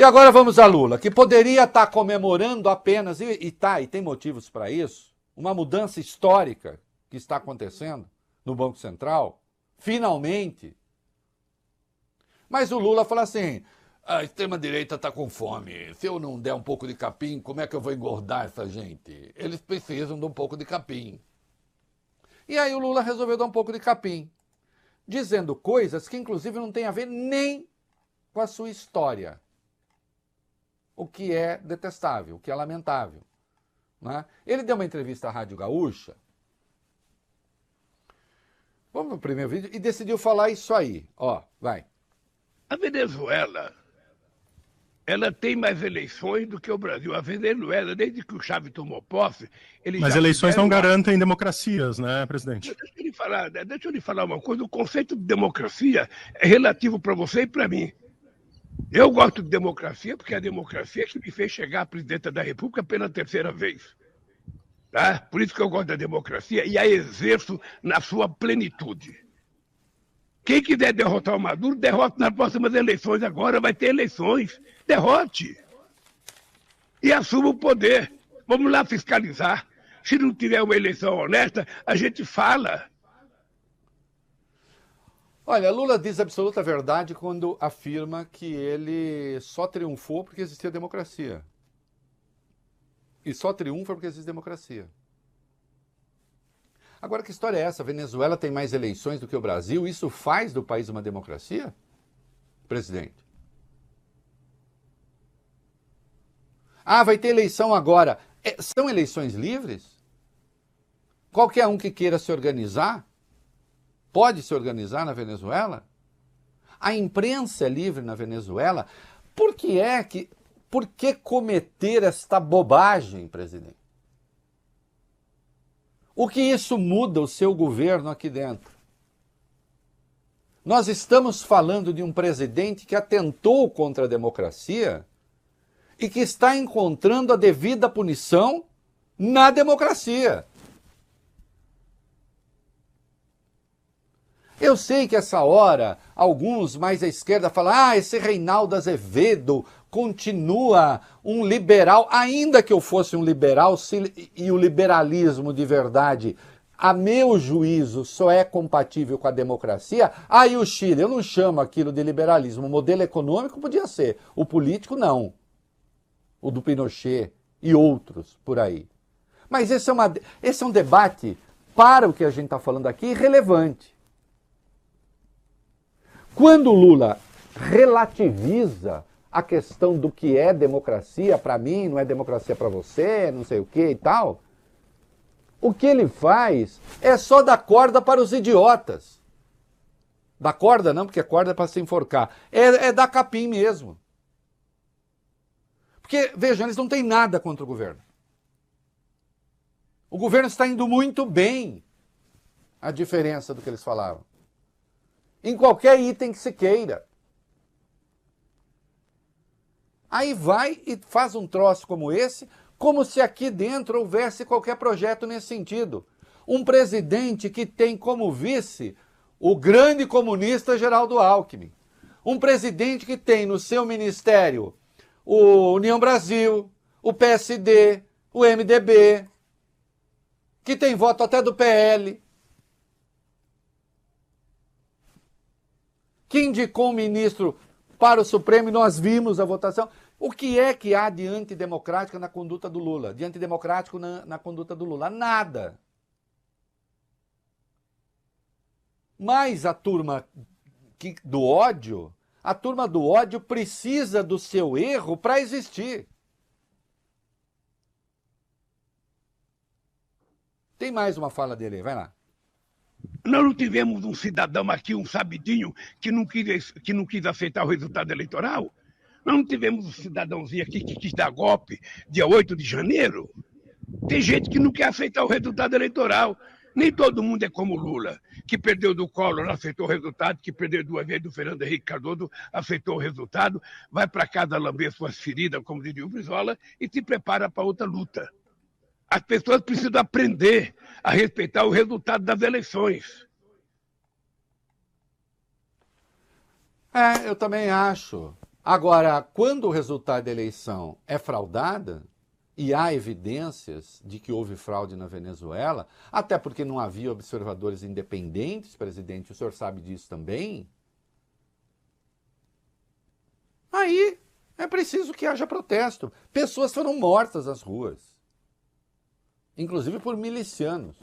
E agora vamos a Lula, que poderia estar comemorando apenas, e tem motivos para isso, uma mudança histórica que está acontecendo no Banco Central, finalmente. Mas o Lula fala assim, a extrema-direita está com fome, se eu não der um pouco de capim, como é que eu vou engordar essa gente? Eles precisam de um pouco de capim. E aí o Lula resolveu dar um pouco de capim, dizendo coisas que inclusive não tem a ver nem com a sua história. O que é detestável, o que é lamentável. Né? Ele deu uma entrevista à Rádio Gaúcha, vamos no primeiro vídeo, e decidiu falar isso aí. Ó, vai. A Venezuela, ela tem mais eleições do que o Brasil. A Venezuela, desde que o Chávez tomou posse, ele Mas já eleições não garantem democracias, né, presidente? Deixa eu lhe falar uma coisa. O conceito de democracia é relativo para você e para mim. Eu gosto de democracia porque é a democracia que me fez chegar à presidenta da República pela terceira vez. Tá? Por isso que eu gosto da democracia e a exerço na sua plenitude. Quem quiser derrotar o Maduro, derrote nas próximas eleições. Agora vai ter eleições. Derrote. E assuma o poder. Vamos lá fiscalizar. Se não tiver uma eleição honesta, a gente fala. Olha, Lula diz a absoluta verdade quando afirma que ele só triunfou porque existia democracia. E só triunfa porque existe democracia. Agora, que história é essa? A Venezuela tem mais eleições do que o Brasil? Isso faz do país uma democracia? Presidente. Ah, vai ter eleição agora. São eleições livres? Qualquer um que queira se organizar pode se organizar na Venezuela? A imprensa é livre na Venezuela? Por que cometer esta bobagem, presidente? O que isso muda o seu governo aqui dentro? Nós estamos falando de um presidente que atentou contra a democracia e que está encontrando a devida punição na democracia. Eu sei que essa hora, alguns mais à esquerda falam, esse Reinaldo Azevedo continua um liberal, ainda que eu fosse um liberal, e o liberalismo de verdade, a meu juízo, só é compatível com a democracia, aí o Chile, eu não chamo aquilo de liberalismo, o modelo econômico podia ser, o político não, o do Pinochet e outros por aí. Mas esse é um debate, para o que a gente está falando aqui, irrelevante. Quando o Lula relativiza a questão do que é democracia para mim, não é democracia para você, não sei o que e tal, o que ele faz é só dar corda para os idiotas. Dar corda não, porque corda é para se enforcar. É dar capim mesmo. Porque, vejam, eles não têm nada contra o governo. O governo está indo muito bem, a diferença do que eles falavam. Em qualquer item que se queira. Aí vai e faz um troço como esse, como se aqui dentro houvesse qualquer projeto nesse sentido. Um presidente que tem como vice o grande comunista Geraldo Alckmin. Um presidente que tem no seu ministério o União Brasil, o PSD, o MDB, que tem voto até do PL. Que indicou um ministro para o Supremo e nós vimos a votação. O que é que há de antidemocrático na conduta do Lula? De antidemocrático na conduta do Lula? Nada. Mas a turma do ódio precisa do seu erro para existir. Tem mais uma fala dele aí, vai lá. Nós não tivemos um cidadão aqui, um sabidinho, que não quis aceitar o resultado eleitoral? Nós não tivemos um cidadãozinho aqui que quis dar golpe dia 8 de janeiro? Tem gente que não quer aceitar o resultado eleitoral. Nem todo mundo é como Lula, que perdeu do Collor, aceitou o resultado, que perdeu 2 vezes do Fernando Henrique Cardoso, aceitou o resultado, vai para casa lamber suas feridas, como diria o Brizola, e se prepara para outra luta. As pessoas precisam aprender a respeitar o resultado das eleições. Eu também acho. Agora, quando o resultado da eleição é fraudada, e há evidências de que houve fraude na Venezuela, até porque não havia observadores independentes, presidente, o senhor sabe disso também, aí é preciso que haja protesto. Pessoas foram mortas nas ruas, inclusive por milicianos.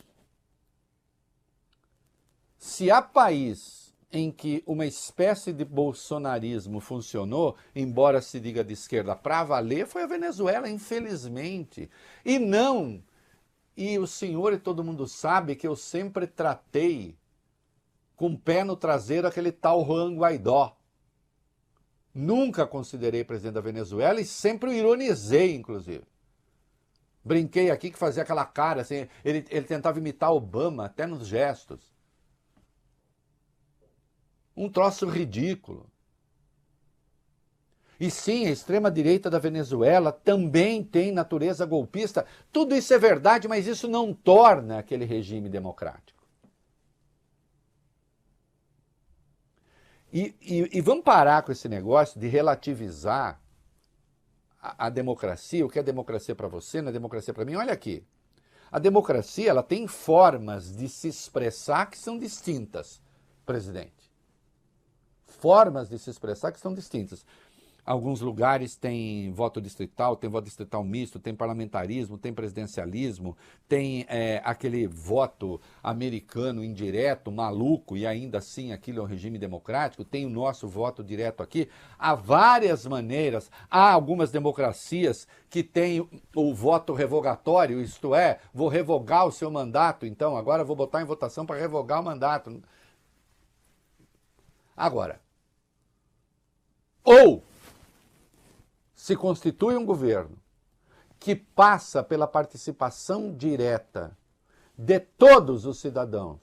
Se há país em que uma espécie de bolsonarismo funcionou, embora se diga de esquerda para valer, foi a Venezuela, infelizmente. E o senhor e todo mundo sabe que eu sempre tratei com o pé no traseiro aquele tal Juan Guaidó. Nunca considerei presidente da Venezuela e sempre o ironizei, inclusive. Brinquei aqui que fazia aquela cara, assim, ele tentava imitar Obama, até nos gestos. Um troço ridículo. E sim, a extrema-direita da Venezuela também tem natureza golpista. Tudo isso é verdade, mas isso não torna aquele regime democrático. E vamos parar com esse negócio de relativizar a democracia, o que é democracia para você, não é democracia para mim. Olha aqui, a democracia ela tem formas de se expressar que são distintas, presidente. Formas de se expressar que são distintas. Alguns lugares tem voto distrital misto, tem parlamentarismo, tem presidencialismo, tem aquele voto americano indireto, maluco, e ainda assim aquilo é um regime democrático, tem o nosso voto direto aqui. Há várias maneiras, há algumas democracias que têm o voto revogatório, isto é, vou revogar o seu mandato, então agora vou botar em votação para revogar o mandato. Agora, ou se constitui um governo que passa pela participação direta de todos os cidadãos,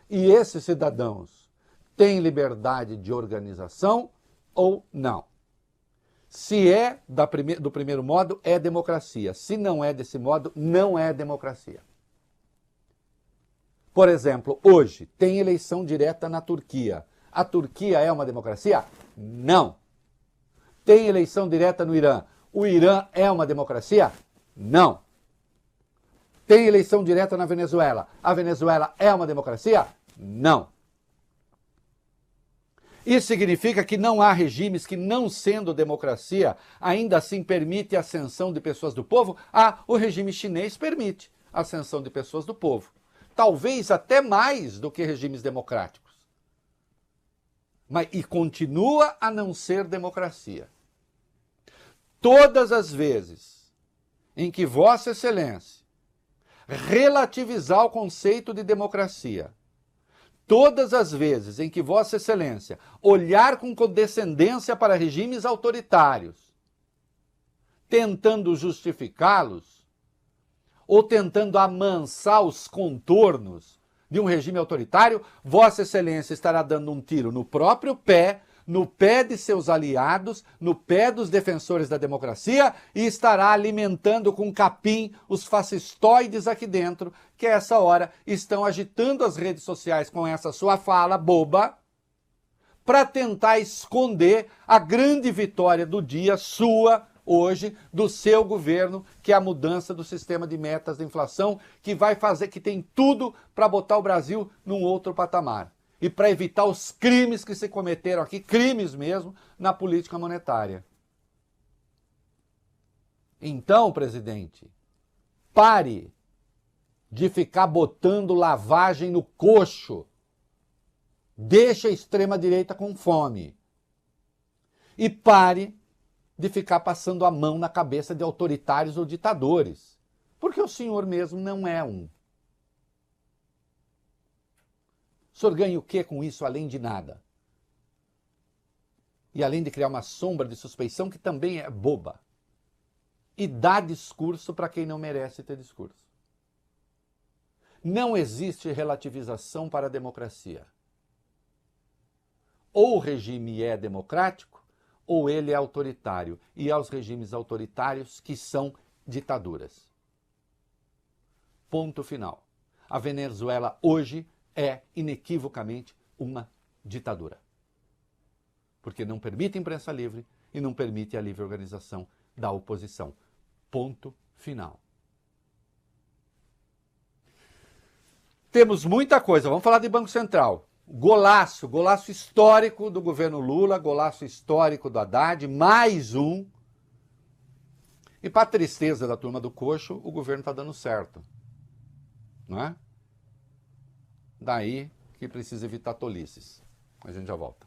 e esses cidadãos têm liberdade de organização ou não. Se é do primeiro modo, é democracia. Se não é desse modo, não é democracia. Por exemplo, hoje tem eleição direta na Turquia. A Turquia é uma democracia? Não. Tem eleição direta no Irã. O Irã é uma democracia? Não. Tem eleição direta na Venezuela. A Venezuela é uma democracia? Não. Isso significa que não há regimes que, não sendo democracia, ainda assim permite a ascensão de pessoas do povo? O regime chinês permite a ascensão de pessoas do povo. Talvez até mais do que regimes democráticos. E continua a não ser democracia. Todas as vezes em que Vossa Excelência relativizar o conceito de democracia, todas as vezes em que Vossa Excelência olhar com condescendência para regimes autoritários, tentando justificá-los, ou tentando amansar os contornos de um regime autoritário, Vossa Excelência estará dando um tiro no próprio pé, no pé de seus aliados, no pé dos defensores da democracia, e estará alimentando com capim os fascistoides aqui dentro, que a essa hora estão agitando as redes sociais com essa sua fala boba, para tentar esconder a grande vitória do dia sua, hoje, do seu governo, que é a mudança do sistema de metas de inflação, que vai fazer, que tem tudo para botar o Brasil num outro patamar. E para evitar os crimes que se cometeram aqui, crimes mesmo, na política monetária. Então, presidente, pare de ficar botando lavagem no coxo. Deixe a extrema-direita com fome. E pare de ficar passando a mão na cabeça de autoritários ou ditadores. Porque o senhor mesmo não é um. O senhor ganha o que com isso, além de nada? E além de criar uma sombra de suspeição que também é boba. E dá discurso para quem não merece ter discurso. Não existe relativização para a democracia. Ou o regime é democrático, ou ele é autoritário. E há os regimes autoritários que são ditaduras. Ponto final. A Venezuela hoje é inequivocamente uma ditadura. porque não permite imprensa livre e não permite a livre organização da oposição. Ponto final. Temos muita coisa, vamos falar de Banco Central. Golaço histórico do governo Lula, golaço histórico do Haddad, mais um. E para a tristeza da turma do coxo, o governo está dando certo. Não é? Daí que precisa evitar tolices. A gente já volta.